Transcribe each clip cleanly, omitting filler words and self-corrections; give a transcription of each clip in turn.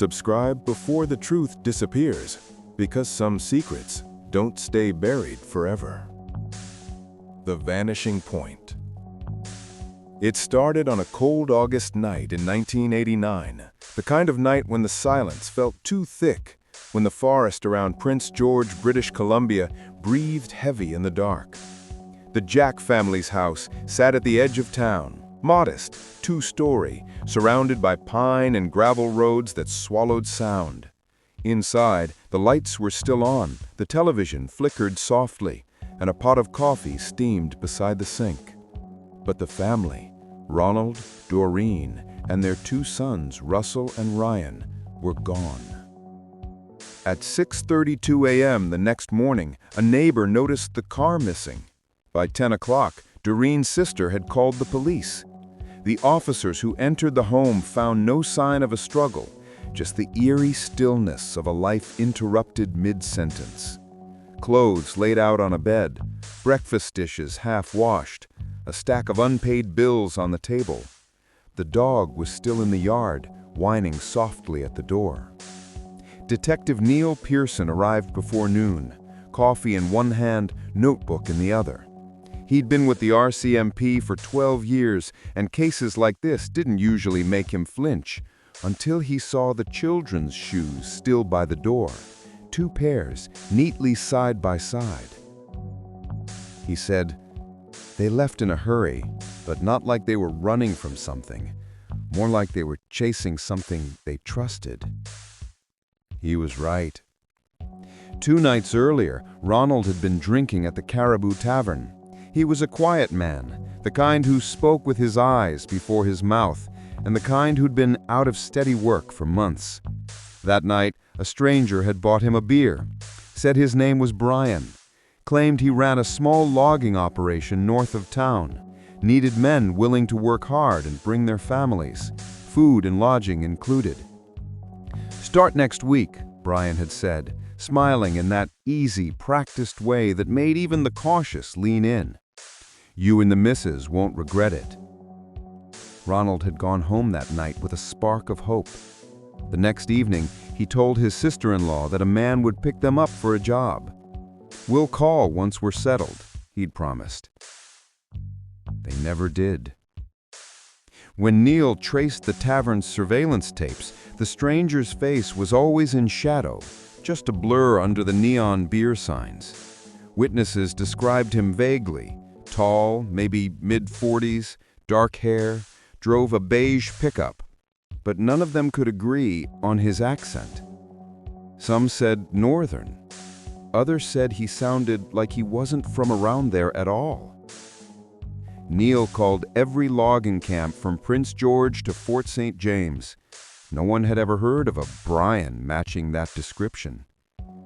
Subscribe before the truth disappears, because some secrets don't stay buried forever. The Vanishing Point. It started on a cold August night in 1989, the kind of night when the silence felt too thick, when the forest around Prince George, British Columbia, breathed heavy in the dark. The Jack family's house sat at the edge of town, modest, two-story, surrounded by pine and gravel roads that swallowed sound. Inside, the lights were still on, the television flickered softly, and a pot of coffee steamed beside the sink. But the family, Ronald, Doreen, and their two sons, Russell and Ryan, were gone. At 6:32 a.m. the next morning, a neighbor noticed the car missing. By 10 o'clock, Doreen's sister had called the police. The officers who entered the home found no sign of a struggle, just the eerie stillness of a life interrupted mid-sentence. Clothes laid out on a bed, breakfast dishes half-washed, a stack of unpaid bills on the table. The dog was still in the yard, whining softly at the door. Detective Neil Pearson arrived before noon, coffee in one hand, notebook in the other. He'd been with the RCMP for 12 years, and cases like this didn't usually make him flinch, until he saw the children's shoes still by the door, two pairs, neatly side by side. He said, "They left in a hurry, but not like they were running from something, more like they were chasing something they trusted." He was right. 2 nights earlier, Ronald had been drinking at the Caribou Tavern. He was a quiet man, the kind who spoke with his eyes before his mouth, and the kind who'd been out of steady work for months. That night, a stranger had bought him a beer, said his name was Brian, claimed he ran a small logging operation north of town, needed men willing to work hard and bring their families, food and lodging included. "Start next week," Brian had said, smiling in that easy, practiced way that made even the cautious lean in. "You and the missus won't regret it." Ronald had gone home that night with a spark of hope. The next evening, he told his sister-in-law that a man would pick them up for a job. "We'll call once we're settled," he'd promised. They never did. When Neil traced the tavern's surveillance tapes, the stranger's face was always in shadow, just a blur under the neon beer signs. Witnesses described him vaguely: tall, maybe mid-40s, dark hair, drove a beige pickup, but none of them could agree on his accent. Some said northern. Others said he sounded like he wasn't from around there at all. Neil called every logging camp from Prince George to Fort St. James. No one had ever heard of a Brian matching that description.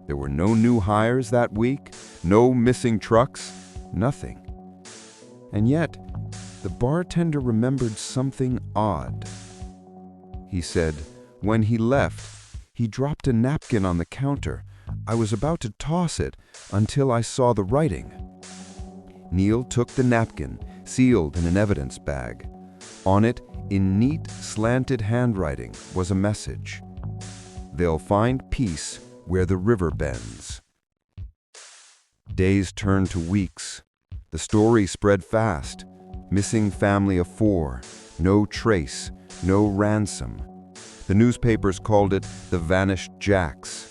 There were no new hires that week, no missing trucks, nothing. And yet, the bartender remembered something odd. He said, when he left, he dropped a napkin on the counter. I was about to toss it until I saw the writing. Neil took the napkin, sealed in an evidence bag. On it, in neat, slanted handwriting, was a message: "They'll find peace where the river bends." Days turned to weeks. The story spread fast. Missing family of 4, no trace, no ransom. The newspapers called it the Vanished Jacks.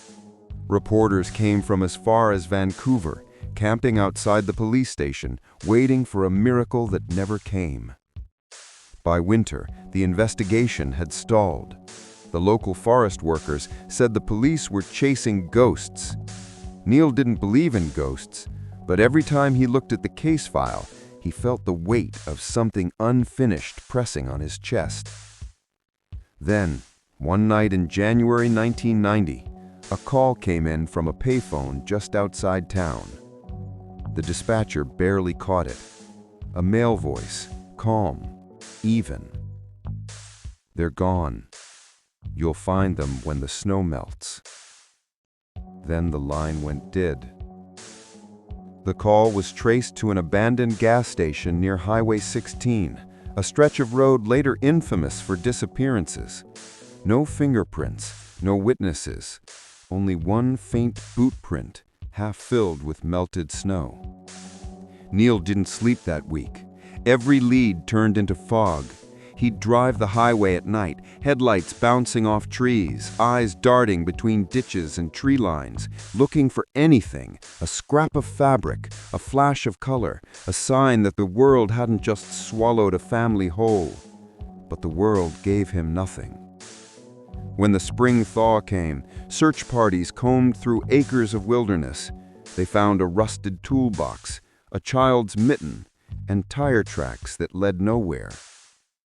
Reporters came from as far as Vancouver, camping outside the police station, waiting for a miracle that never came. By winter, the investigation had stalled. The local forest workers said the police were chasing ghosts. Neil didn't believe in ghosts, but every time he looked at the case file, he felt the weight of something unfinished pressing on his chest. Then, one night in January 1990, a call came in from a payphone just outside town. The dispatcher barely caught it. A male voice, calm, even. "They're gone. You'll find them when the snow melts." Then the line went dead. The call was traced to an abandoned gas station near Highway 16, a stretch of road later infamous for disappearances. No fingerprints, no witnesses, only one faint boot print, half filled with melted snow. Neil didn't sleep that week. Every lead turned into fog. He'd drive the highway at night, headlights bouncing off trees, eyes darting between ditches and tree lines, looking for anything, a scrap of fabric, a flash of color, a sign that the world hadn't just swallowed a family whole. But the world gave him nothing. When the spring thaw came, search parties combed through acres of wilderness. They found a rusted toolbox, a child's mitten, and tire tracks that led nowhere.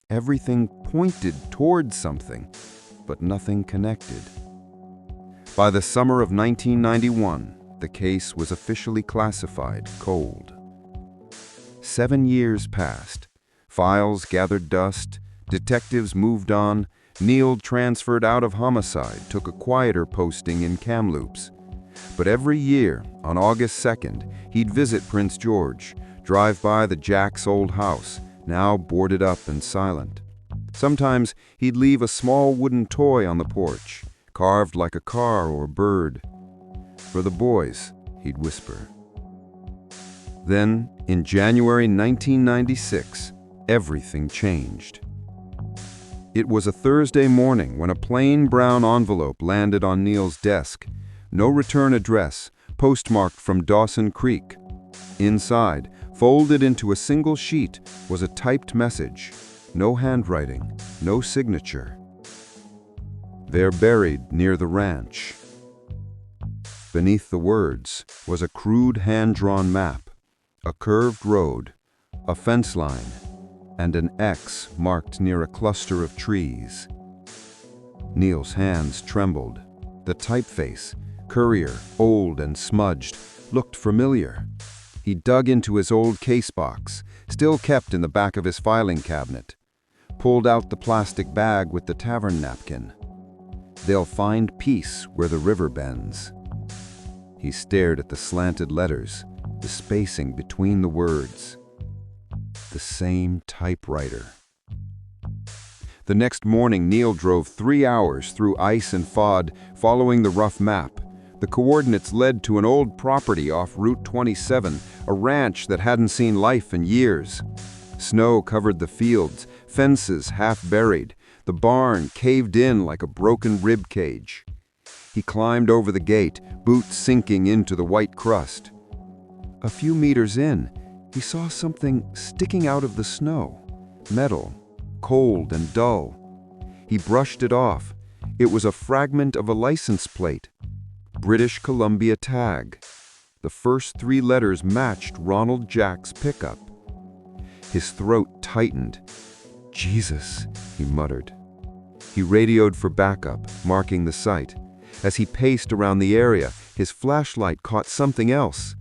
Everything pointed towards something, but nothing connected. By the summer of 1991, the case was officially classified cold. 7 years passed. Files gathered dust. Detectives moved on. Neil transferred out of homicide, took a quieter posting in Kamloops. But every year, on August 2nd, he'd visit Prince George, drive by the Jack's old house, now boarded up and silent. Sometimes he'd leave a small wooden toy on the porch, carved like a car or bird. For the boys, he'd whisper. Then, in January 1996, everything changed. It was a Thursday morning when a plain brown envelope landed on Neil's desk. No return address, postmarked from Dawson Creek. Inside, folded into a single sheet, was a typed message. No handwriting, no signature. They're buried near the ranch. Beneath the words was a crude hand-drawn map, a curved road, a fence line, and an X marked near a cluster of trees. Neil's hands trembled. The typeface, Courier, old and smudged, looked familiar. He dug into his old case box, still kept in the back of his filing cabinet, pulled out the plastic bag with the tavern napkin. They'll find peace where the river bends. He stared at the slanted letters, the spacing between the words. The same typewriter. The next morning, Neil drove 3 hours through ice and fog, following the rough map. The coordinates led to an old property off Route 27, a ranch that hadn't seen life in years. Snow covered the fields, fences half buried, the barn caved in like a broken rib cage. He climbed over the gate, boots sinking into the white crust. A few meters in, he saw something sticking out of the snow, metal, cold and dull. He brushed it off. It was a fragment of a license plate. British Columbia tag. The first 3 letters matched Ronald Jack's pickup. His throat tightened. Jesus, he muttered. He radioed for backup, marking the site. As he paced around the area, his flashlight caught something else.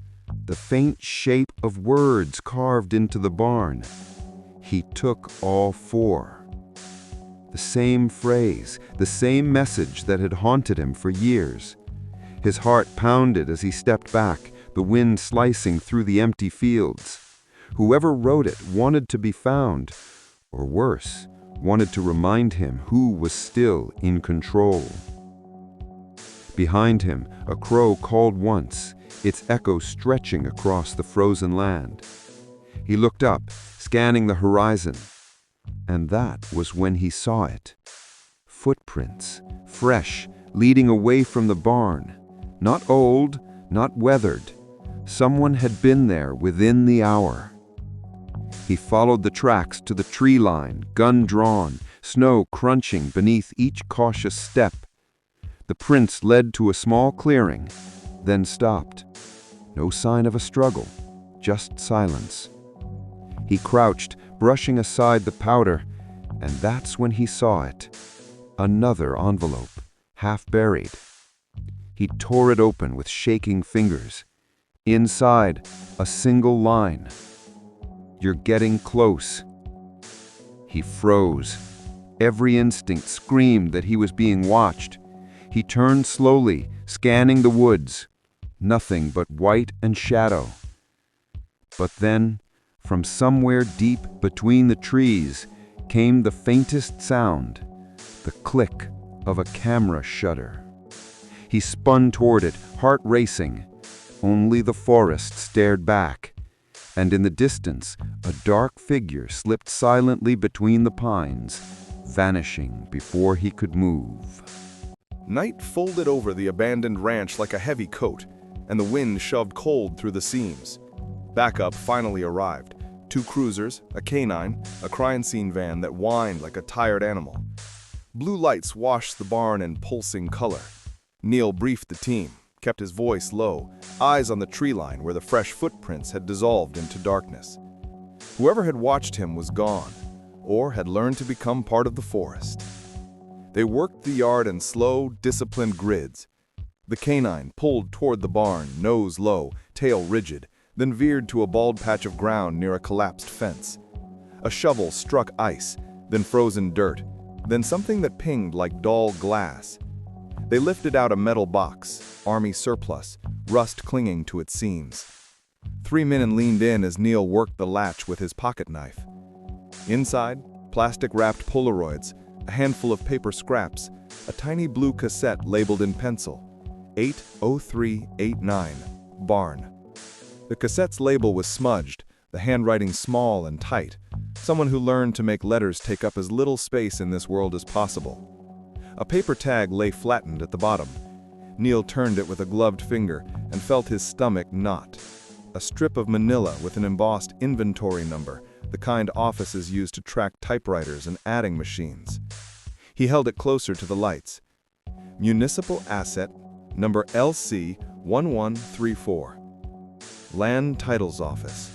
The faint shape of words carved into the barn. He took all 4. The same phrase, the same message that had haunted him for years. His heart pounded as he stepped back, the wind slicing through the empty fields. Whoever wrote it wanted to be found, or worse, wanted to remind him who was still in control. Behind him, a crow called once, its echo stretching across the frozen land. He looked up, scanning the horizon, and that was when he saw it. Footprints, fresh, leading away from the barn. Not old, not weathered. Someone had been there within the hour. He followed the tracks to the tree line, gun drawn, snow crunching beneath each cautious step. The prints led to a small clearing, then stopped. No sign of a struggle, just silence. He crouched, brushing aside the powder, and that's when he saw it. Another envelope, half buried. He tore it open with shaking fingers. Inside, a single line. You're getting close. He froze. Every instinct screamed that he was being watched. He turned slowly, scanning the woods. Nothing but white and shadow. But then, from somewhere deep between the trees, came the faintest sound, the click of a camera shutter. He spun toward it, heart racing. Only the forest stared back, and in the distance, a dark figure slipped silently between the pines, vanishing before he could move. Night folded over the abandoned ranch like a heavy coat, and the wind shoved cold through the seams. Backup finally arrived. 2 cruisers, a canine, a crime scene van that whined like a tired animal. Blue lights washed the barn in pulsing color. Neil briefed the team, kept his voice low, eyes on the tree line where the fresh footprints had dissolved into darkness. Whoever had watched him was gone, or had learned to become part of the forest. They worked the yard in slow, disciplined grids. The canine pulled toward the barn, nose low, tail rigid, then veered to a bald patch of ground near a collapsed fence. A shovel struck ice, then frozen dirt, then something that pinged like dull glass. They lifted out a metal box, army surplus, rust clinging to its seams. 3 men leaned in as Neil worked the latch with his pocket knife. Inside, plastic-wrapped Polaroids, a handful of paper scraps, a tiny blue cassette labeled in pencil, 80389, Barn. The cassette's label was smudged, the handwriting small and tight. Someone who learned to make letters take up as little space in this world as possible. A paper tag lay flattened at the bottom. Neil turned it with a gloved finger and felt his stomach knot. A strip of manila with an embossed inventory number, the kind offices use to track typewriters and adding machines. He held it closer to the lights. Municipal Asset, number LC 1134. Land Titles Office.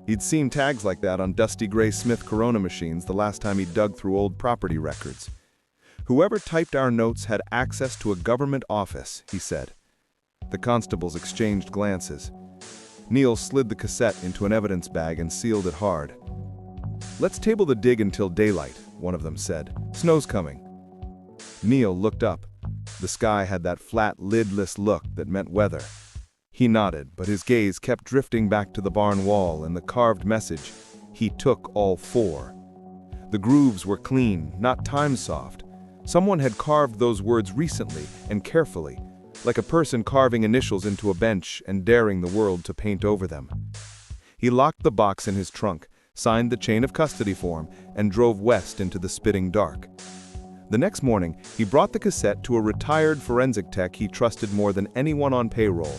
He'd seen tags like that on dusty gray Smith Corona machines the last time he dug through old property records. Whoever typed our notes had access to a government office, he said. The constables exchanged glances. Neil slid the cassette into an evidence bag and sealed it hard. "Let's table the dig until daylight," one of them said. "Snow's coming." Neil looked up. The sky had that flat, lidless look that meant weather. He nodded, but his gaze kept drifting back to the barn wall and the carved message, "He took all 4." The grooves were clean, not time-soft. Someone had carved those words recently and carefully, like a person carving initials into a bench and daring the world to paint over them. He locked the box in his trunk, signed the chain of custody form, and drove west into the spitting dark. The next morning, he brought the cassette to a retired forensic tech he trusted more than anyone on payroll.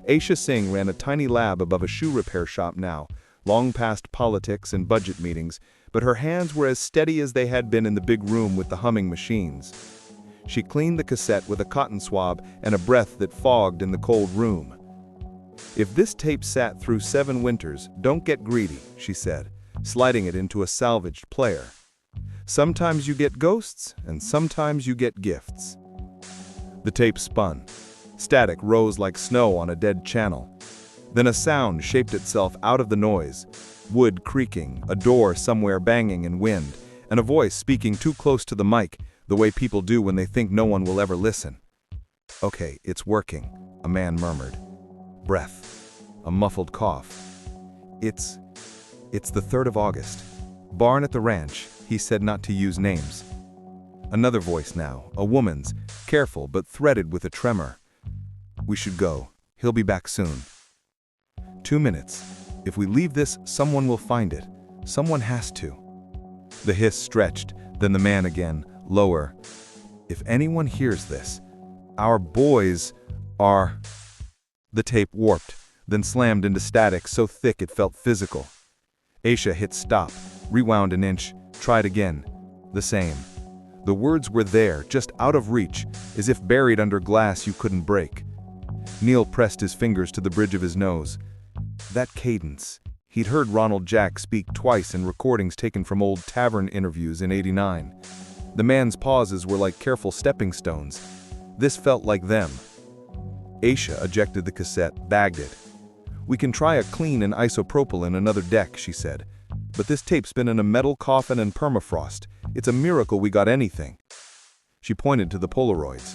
Aisha Singh ran a tiny lab above a shoe repair shop now, long past politics and budget meetings, but her hands were as steady as they had been in the big room with the humming machines. She cleaned the cassette with a cotton swab and a breath that fogged in the cold room. "If this tape sat through 7 winters, don't get greedy," she said, sliding it into a salvaged player. "Sometimes you get ghosts, and sometimes you get gifts." The tape spun. Static rose like snow on a dead channel. Then a sound shaped itself out of the noise. Wood creaking, a door somewhere banging in wind, and a voice speaking too close to the mic, the way people do when they think no one will ever listen. "Okay, it's working," a man murmured. Breath. A muffled cough. It's the 3rd of August. Barn at the ranch," he said, not to use names. Another voice now, a woman's, careful but threaded with a tremor. "We should go. He'll be back soon." 2 minutes. If we leave this, someone will find it. Someone has to. The hiss stretched, then the man again, lower. "If anyone hears this, our boys are..." The tape warped, then slammed into static so thick it felt physical. Aisha hit stop, rewound an inch, tried again. The same. The words were there, just out of reach, as if buried under glass you couldn't break. Neil pressed his fingers to the bridge of his nose. That cadence. He'd heard Ronald Jack speak twice in recordings taken from old tavern interviews in '89. The man's pauses were like careful stepping stones. This felt like them. Aisha ejected the cassette, bagged it. "We can try a clean and isopropyl in another deck," she said. "But this tape's been in a metal coffin and permafrost. It's a miracle we got anything." She pointed to the Polaroids.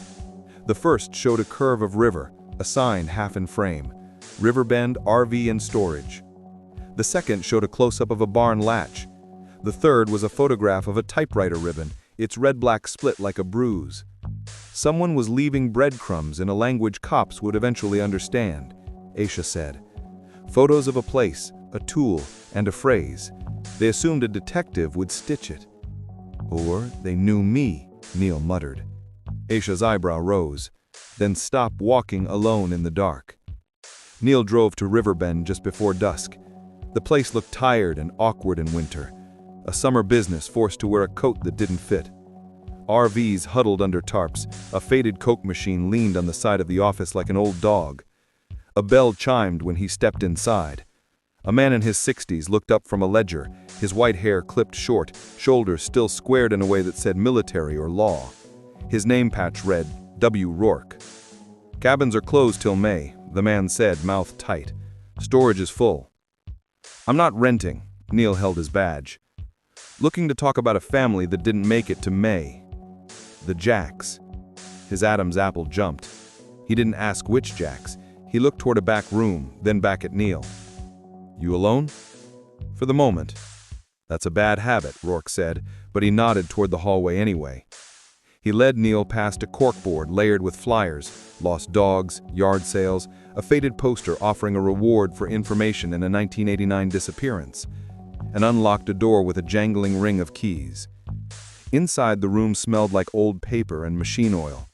The first showed a curve of river, a sign half in frame. Riverbend, RV and storage. The second showed a close-up of a barn latch. The third was a photograph of a typewriter ribbon, its red-black split like a bruise. Someone was leaving breadcrumbs in a language cops would eventually understand, Aisha said. Photos of a place, a tool, and a phrase. They assumed a detective would stitch it. Or they knew me, Neil muttered. Aisha's eyebrow rose, then stopped walking alone in the dark. Neil drove to Riverbend just before dusk. The place looked tired and awkward in winter, a summer business forced to wear a coat that didn't fit. RVs huddled under tarps, a faded Coke machine leaned on the side of the office like an old dog. A bell chimed when he stepped inside. A man in his 60s looked up from a ledger, his white hair clipped short, shoulders still squared in a way that said military or law. His name patch read, W. Rourke. Cabins are closed till May, the man said, mouth tight. Storage is full. I'm not renting, Neil held his badge. Looking to talk about a family that didn't make it to May. The Jacks. His Adam's apple jumped. He didn't ask which Jacks. He looked toward a back room, then back at Neil. You alone? For the moment. That's a bad habit, Rourke said, but he nodded toward the hallway anyway. He led Neil past a corkboard layered with flyers, lost dogs, yard sales, a faded poster offering a reward for information in a 1989 disappearance, and unlocked a door with a jangling ring of keys. Inside, the room smelled like old paper and machine oil.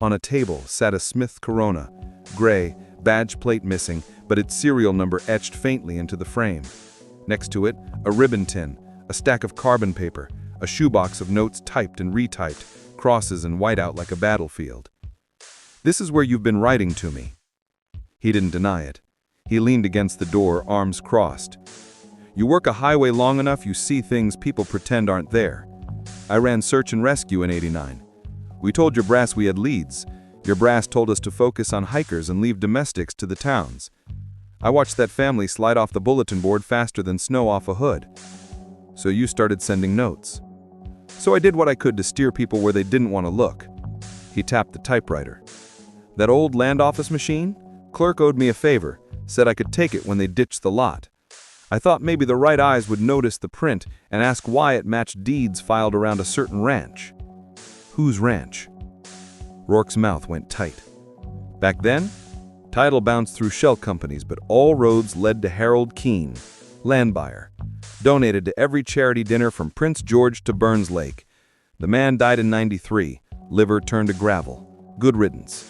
On a table sat a Smith Corona, gray, badge plate missing, but its serial number etched faintly into the frame. Next to it, a ribbon tin, a stack of carbon paper, a shoebox of notes typed and retyped, crosses and whiteout like a battlefield. This is where you've been writing to me. He didn't deny it. He leaned against the door, arms crossed. You work a highway long enough, you see things people pretend aren't there. I ran search and rescue in '89. We told your brass we had leads. Your brass told us to focus on hikers and leave domestics to the towns. I watched that family slide off the bulletin board faster than snow off a hood. So you started sending notes. So I did what I could to steer people where they didn't want to look. He tapped the typewriter. That old land office machine? Clerk owed me a favor, said I could take it when they ditched the lot. I thought maybe the right eyes would notice the print and ask why it matched deeds filed around a certain ranch. Whose ranch? Rourke's mouth went tight. Back then, title bounced through shell companies, but all roads led to Harold Keene, land buyer. Donated to every charity dinner from Prince George to Burns Lake. The man died in '93, liver turned to gravel. Good riddance.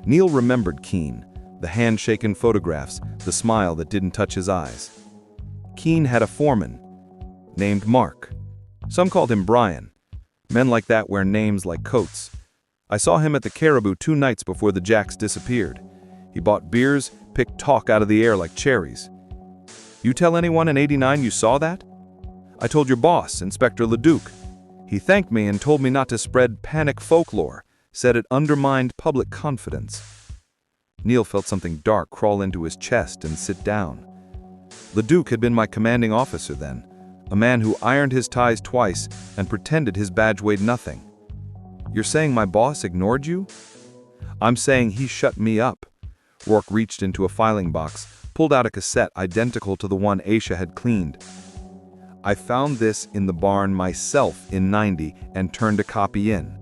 Neil remembered Keene, the handshaken photographs, the smile that didn't touch his eyes. Keene had a foreman named Mark. Some called him Brian. Men like that wear names like coats. I saw him at the Caribou 2 nights before the Jacks disappeared. He bought beers, picked talk out of the air like cherries. You tell anyone in '89 you saw that? I told your boss, Inspector Leduc. He thanked me and told me not to spread panic folklore, said it undermined public confidence. Neil felt something dark crawl into his chest and sit down. Leduc had been my commanding officer then, a man who ironed his ties twice and pretended his badge weighed nothing. You're saying my boss ignored you? I'm saying he shut me up. Rourke reached into a filing box, pulled out a cassette identical to the one Aisha had cleaned. I found this in the barn myself in '90 and turned a copy in.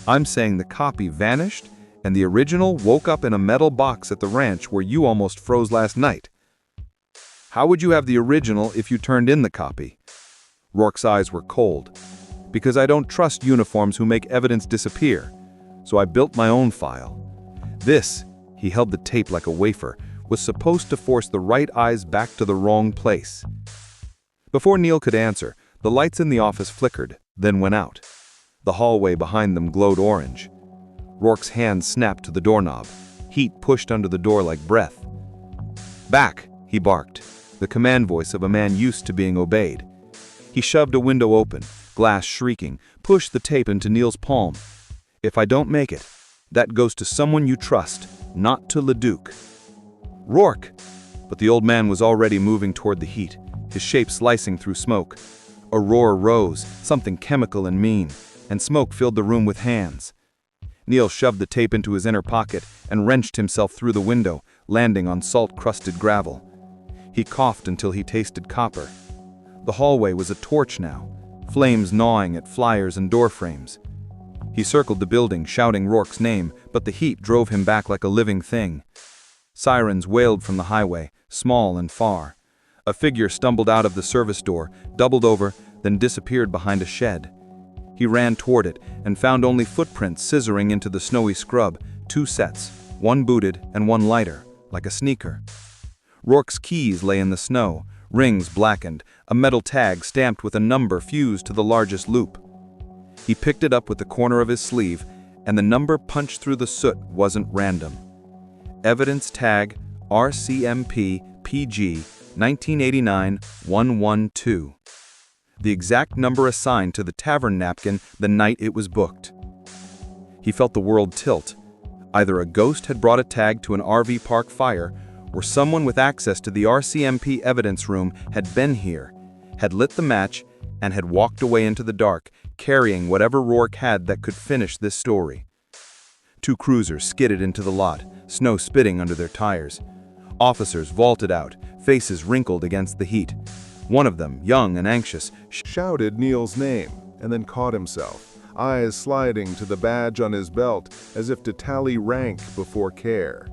I'm saying the copy vanished and the original woke up in a metal box at the ranch where you almost froze last night. How would you have the original if you turned in the copy? Rourke's eyes were cold. Because I don't trust uniforms who make evidence disappear, so I built my own file. This, he held the tape like a wafer, was supposed to force the right eyes back to the wrong place. Before Neil could answer, the lights in the office flickered, then went out. The hallway behind them glowed orange. Rourke's hand snapped to the doorknob. Heat pushed under the door like breath. Back, he barked, the command voice of a man used to being obeyed. He shoved a window open, glass shrieking, pushed the tape into Neil's palm. If I don't make it, that goes to someone you trust, not to Leduc. Rourke! But the old man was already moving toward the heat, his shape slicing through smoke. A roar rose, something chemical and mean, and smoke filled the room with hands. Neil shoved the tape into his inner pocket and wrenched himself through the window, landing on salt-crusted gravel. He coughed until he tasted copper. The hallway was a torch now, flames gnawing at flyers and door frames. He circled the building, shouting Rourke's name, but the heat drove him back like a living thing. Sirens wailed from the highway, small and far. A figure stumbled out of the service door, doubled over, then disappeared behind a shed. He ran toward it and found only footprints scissoring into the snowy scrub, 2 sets, one booted and one lighter, like a sneaker. Rourke's keys lay in the snow, rings blackened, a metal tag stamped with a number fused to the largest loop. He picked it up with the corner of his sleeve, and the number punched through the soot wasn't random. Evidence tag RCMP PG 1989-112. The exact number assigned to the tavern napkin the night it was booked. He felt the world tilt. Either a ghost had brought a tag to an RV park fire, or someone with access to the RCMP evidence room had been here, had lit the match, and had walked away into the dark, carrying whatever Rourke had that could finish this story. 2 cruisers skidded into the lot, snow spitting under their tires. Officers vaulted out, faces wrinkled against the heat. One of them, young and anxious, Shouted Neil's name and then caught himself, eyes sliding to the badge on his belt as if to tally rank before care.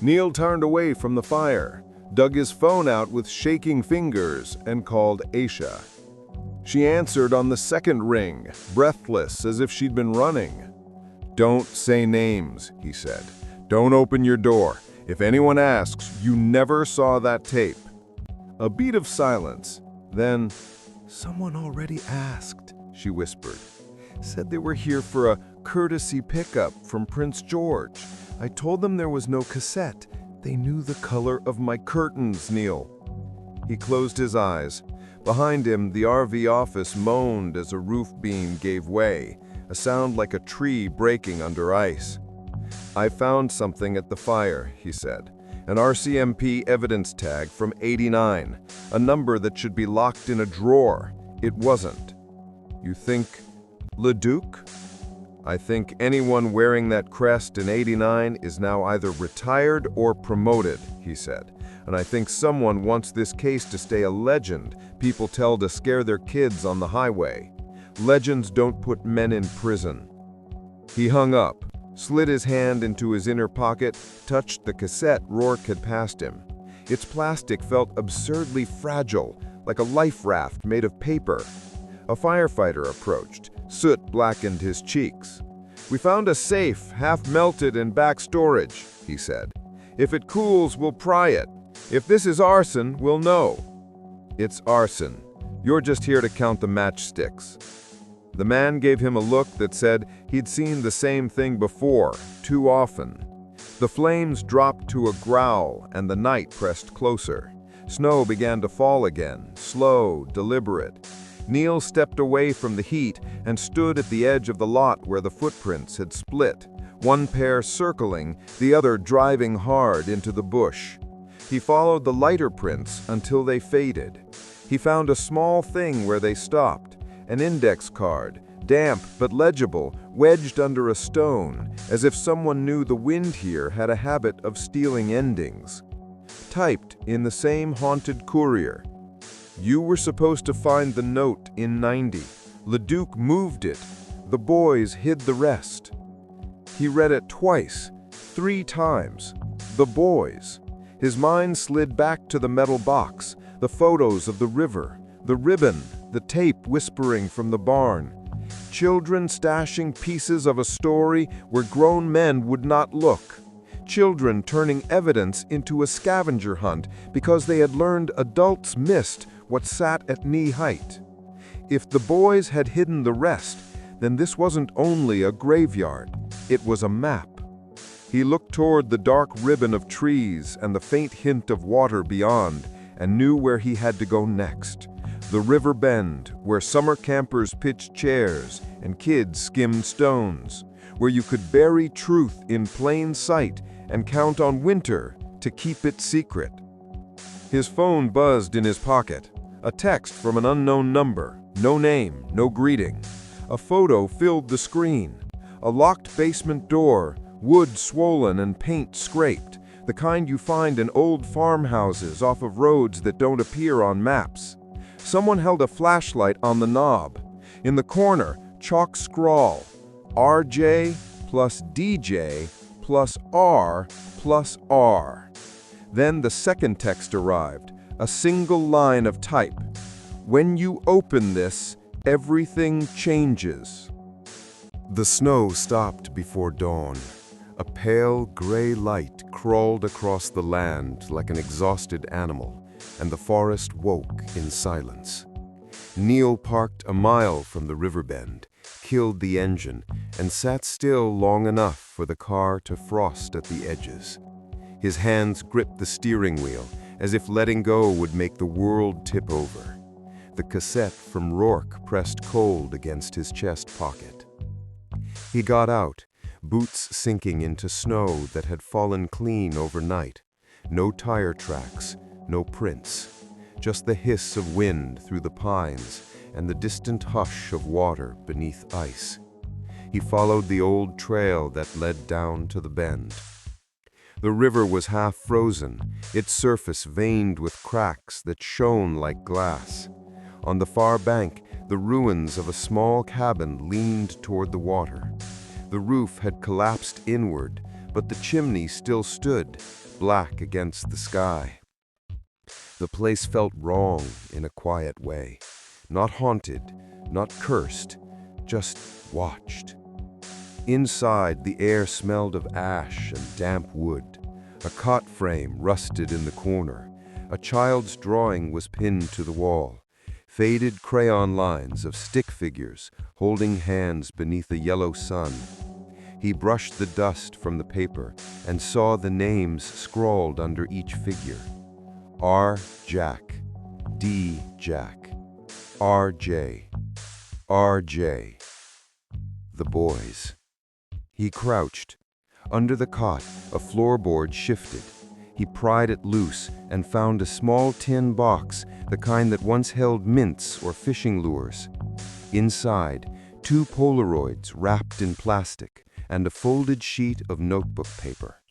Neil turned away from the fire, dug his phone out with shaking fingers, and called Aisha. She answered on the second ring, breathless as if she'd been running. "Don't say names," he said. "Don't open your door. If anyone asks, you never saw that tape." A beat of silence. Then, "Someone already asked," she whispered. "Said they were here for a courtesy pickup from Prince George. I told them there was no cassette. They knew the color of my curtains, Neil." He closed his eyes. Behind him, the RV office moaned as a roof beam gave way, a sound like a tree breaking under ice. "I found something at the fire," he said. "An RCMP evidence tag from '89, a number that should be locked in a drawer. It wasn't." "You think Leduc?" "I think anyone wearing that crest in '89 is now either retired or promoted," he said. "And I think someone wants this case to stay a legend people tell to scare their kids on the highway. Legends don't put men in prison." He hung up, slid his hand into his inner pocket, touched the cassette Rourke had passed him. Its plastic felt absurdly fragile, like a life raft made of paper. A firefighter approached. Soot blackened his cheeks. "We found a safe, half melted in back storage," he said. "If it cools, we'll pry it. If this is arson, we'll know." "It's arson. You're just here to count the matchsticks." The man gave him a look that said he'd seen the same thing before, too often. The flames dropped to a growl, and the night pressed closer. Snow began to fall again, slow, deliberate. Neil stepped away from the heat and stood at the edge of the lot where the footprints had split, one pair circling, the other driving hard into the bush. He followed the lighter prints until they faded. He found a small thing where they stopped, an index card, damp but legible, wedged under a stone, as if someone knew the wind here had a habit of stealing endings. Typed in the same haunted courier. "You were supposed to find the note in '90. Leduc moved it. The boys hid the rest." He read it twice, 3 times. The boys. His mind slid back to the metal box, the photos of the river, the ribbon, the tape whispering from the barn. Children stashing pieces of a story where grown men would not look. Children turning evidence into a scavenger hunt because they had learned adults missed what sat at knee height. If the boys had hidden the rest, then this wasn't only a graveyard, it was a map. He looked toward the dark ribbon of trees and the faint hint of water beyond, and knew where he had to go next. The river bend, where summer campers pitched chairs and kids skimmed stones, where you could bury truth in plain sight and count on winter to keep it secret. His phone buzzed in his pocket. A text from an unknown number, no name, no greeting. A photo filled the screen. A locked basement door, wood swollen and paint scraped, the kind you find in old farmhouses off of roads that don't appear on maps. Someone held a flashlight on the knob. In the corner, chalk scrawl, RJ plus DJ plus R plus R. Then the second text arrived, a single line of type. When you open this, everything changes. The snow stopped before dawn. A pale gray light crawled across the land like an exhausted animal, and the forest woke in silence. Neil parked a mile from the river bend, killed the engine, and sat still long enough for the car to frost at the edges. His hands gripped the steering wheel, as if letting go would make the world tip over. The cassette from Rourke pressed cold against his chest pocket. He got out, boots sinking into snow that had fallen clean overnight. No tire tracks, no prints, just the hiss of wind through the pines and the distant hush of water beneath ice. He followed the old trail that led down to the bend. The river was half frozen, its surface veined with cracks that shone like glass. On the far bank, the ruins of a small cabin leaned toward the water. The roof had collapsed inward, but the chimney still stood, black against the sky. The place felt wrong in a quiet way. Not haunted, not cursed, just watched. Inside, the air smelled of ash and damp wood. A cot frame rusted in the corner. A child's drawing was pinned to the wall. Faded crayon lines of stick figures holding hands beneath a yellow sun. He brushed the dust from the paper and saw the names scrawled under each figure. R. Jack, D. Jack, R.J., R.J. The boys. He crouched. Under the cot, a floorboard shifted. He pried it loose and found a small tin box, the kind that once held mints or fishing lures. Inside, 2 Polaroids wrapped in plastic and a folded sheet of notebook paper.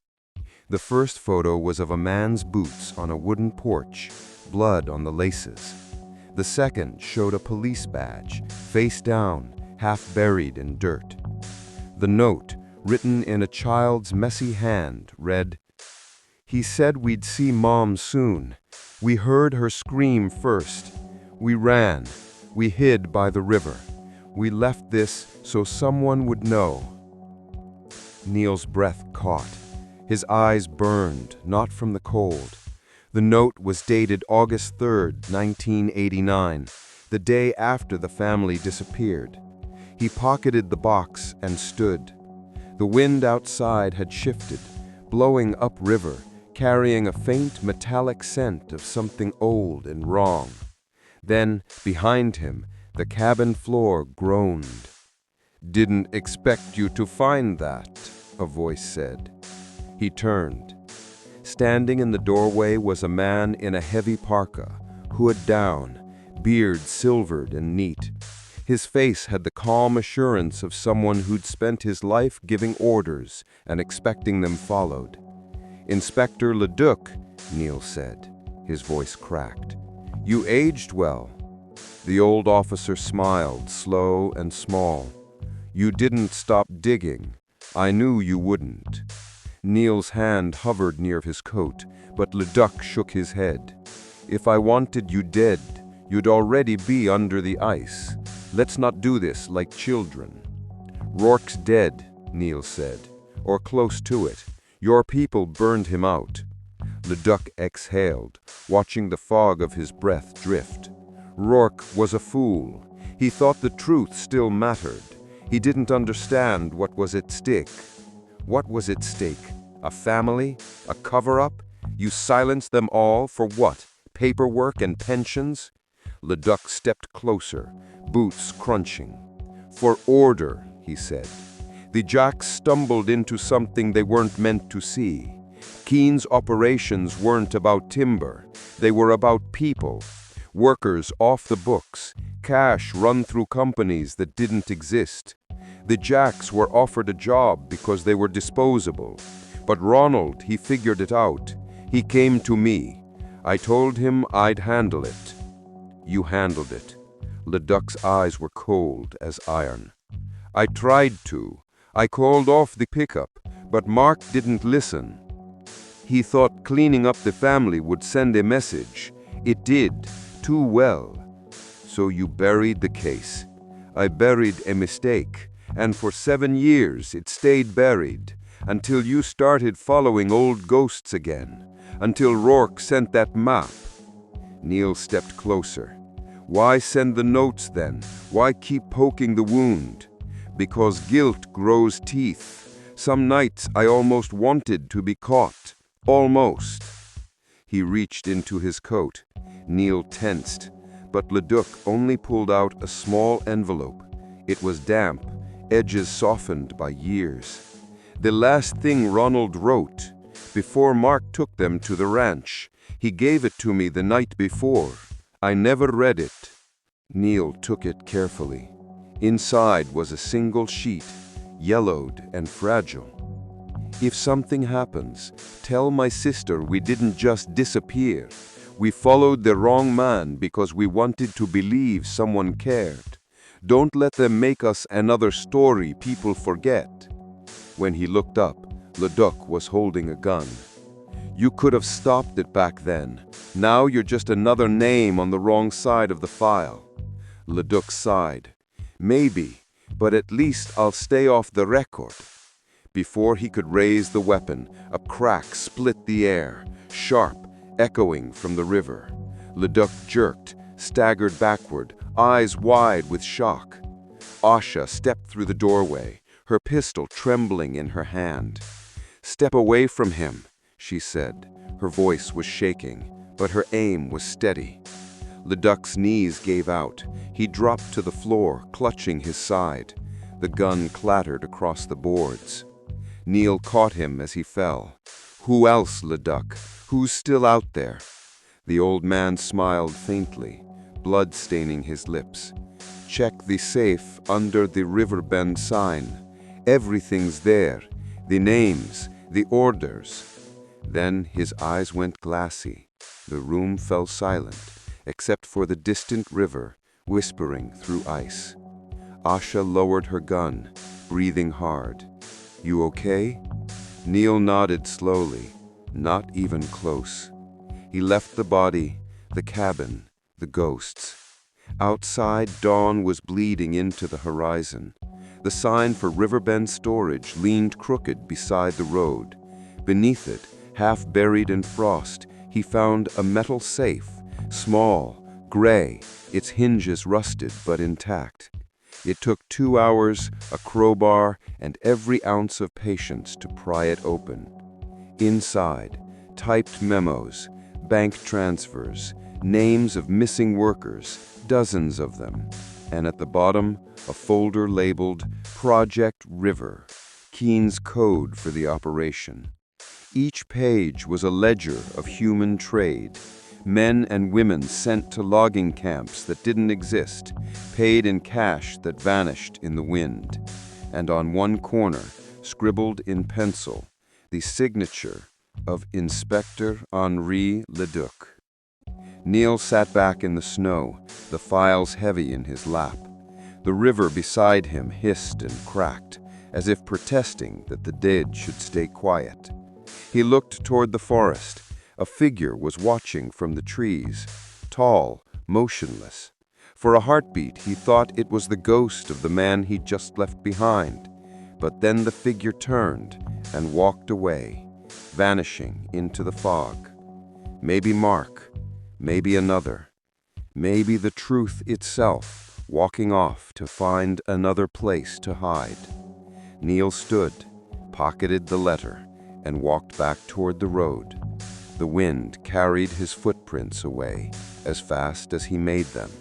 The first photo was of a man's boots on a wooden porch, blood on the laces. The second showed a police badge, face down, half buried in dirt. The note, written in a child's messy hand, read, "He said we'd see Mom soon. We heard her scream first. We ran. We hid by the river. We left this so someone would know." Neil's breath caught. His eyes burned, not from the cold. The note was dated August 3rd, 1989, the day after the family disappeared. He pocketed the box and stood. The wind outside had shifted, blowing upriver, carrying a faint metallic scent of something old and wrong. Then, behind him, the cabin floor groaned. "Didn't expect you to find that," a voice said. He turned. Standing in the doorway was a man in a heavy parka, hood down, beard silvered and neat. His face had the calm assurance of someone who'd spent his life giving orders and expecting them followed. "Inspector Leduc," Neil said. His voice cracked. "You aged well." The old officer smiled, slow and small. "You didn't stop digging. I knew you wouldn't." Neil's hand hovered near his coat, but Leduc shook his head. "If I wanted you dead, you'd already be under the ice. Let's not do this like children." "Rourke's dead," Neil said, "or close to it. Your people burned him out." Leduc exhaled, watching the fog of his breath drift. Rourke was a fool. He thought the truth still mattered. He didn't understand what was at stake. What was at stake? A family? A cover-up? You silenced them all for what? Paperwork and pensions? Leduc stepped closer, boots crunching. "For order," he said. "The Jacks stumbled into something they weren't meant to see. Keen's operations weren't about timber. They were about people. Workers off the books, cash run through companies that didn't exist. The Jacks were offered a job because they were disposable. But Ronald, he figured it out. He came to me. I told him I'd handle it." "You handled it." Leduc's eyes were cold as iron. "I tried to. I called off the pickup, but Mark didn't listen. He thought cleaning up the family would send a message. It did, too well. So you buried the case. I buried a mistake, and for 7 years it stayed buried, until you started following old ghosts again, until Rourke sent that map." Neil stepped closer. "Why send the notes then? Why keep poking the wound?" "Because guilt grows teeth. Some nights I almost wanted to be caught. Almost." He reached into his coat. Neil tensed, but Leduc only pulled out a small envelope. It was damp, edges softened by years. "The last thing Ronald wrote, before Mark took them to the ranch. He gave it to me the night before. I never read it." Neil took it carefully. Inside was a single sheet, yellowed and fragile. "If something happens, tell my sister we didn't just disappear. We followed the wrong man because we wanted to believe someone cared. Don't let them make us another story people forget." When he looked up, Leduc was holding a gun. "You could have stopped it back then. Now you're just another name on the wrong side of the file." Leduc sighed. "Maybe, but at least I'll stay off the record." Before he could raise the weapon, a crack split the air, sharp, echoing from the river. Leduc jerked, staggered backward, eyes wide with shock. Asha stepped through the doorway, her pistol trembling in her hand. "Step away from him," she said. Her voice was shaking, but her aim was steady. Leduc's knees gave out. He dropped to the floor, clutching his side. The gun clattered across the boards. Neil caught him as he fell. "Who else, Leduc? Who's still out there?" The old man smiled faintly, blood staining his lips. "Check the safe under the Riverbend sign. Everything's there. The names, the orders." Then his eyes went glassy. The room fell silent, except for the distant river, whispering through ice. Asha lowered her gun, breathing hard. "You okay?" Neil nodded slowly, not even close. He left the body, the cabin, the ghosts. Outside, dawn was bleeding into the horizon. The sign for Riverbend Storage leaned crooked beside the road. Beneath it, half buried in frost, he found a metal safe, small, gray, its hinges rusted but intact. It took 2 hours, a crowbar, and every ounce of patience to pry it open. Inside, typed memos, bank transfers, names of missing workers, dozens of them, and at the bottom, a folder labeled Project River, Keen's code for the operation. Each page was a ledger of human trade. Men and women sent to logging camps that didn't exist, paid in cash that vanished in the wind. And on one corner, scribbled in pencil, the signature of Inspector Henri Leduc. Neil sat back in the snow, the files heavy in his lap. The river beside him hissed and cracked, as if protesting that the dead should stay quiet. He looked toward the forest. A figure was watching from the trees, tall, motionless. For a heartbeat, he thought it was the ghost of the man he'd just left behind. But then the figure turned and walked away, vanishing into the fog. Maybe Mark, maybe another, maybe the truth itself, walking off to find another place to hide. Neil stood, pocketed the letter, and walked back toward the road. The wind carried his footprints away as fast as he made them.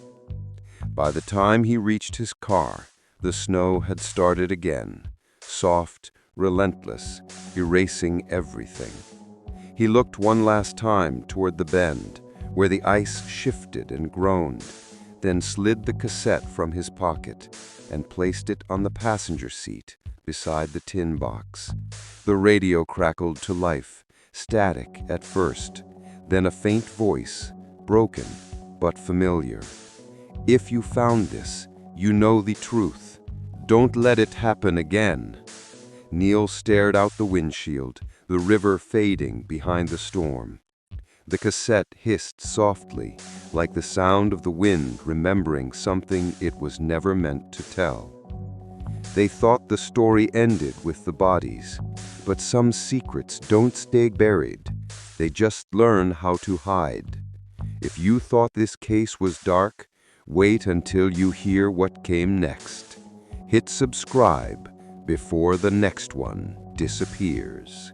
By the time he reached his car, the snow had started again, soft, relentless, erasing everything. He looked one last time toward the bend, where the ice shifted and groaned, then slid the cassette from his pocket and placed it on the passenger seat beside the tin box. The radio crackled to life, static at first, then a faint voice, broken but familiar. If you found this, you know the truth. Don't let it happen again. Neil stared out the windshield, the river fading behind the storm. The cassette hissed softly, like the sound of the wind remembering something it was never meant to tell. They thought the story ended with the bodies, but some secrets don't stay buried. They just learn how to hide. If you thought this case was dark, wait until you hear what came next. Hit subscribe before the next one disappears.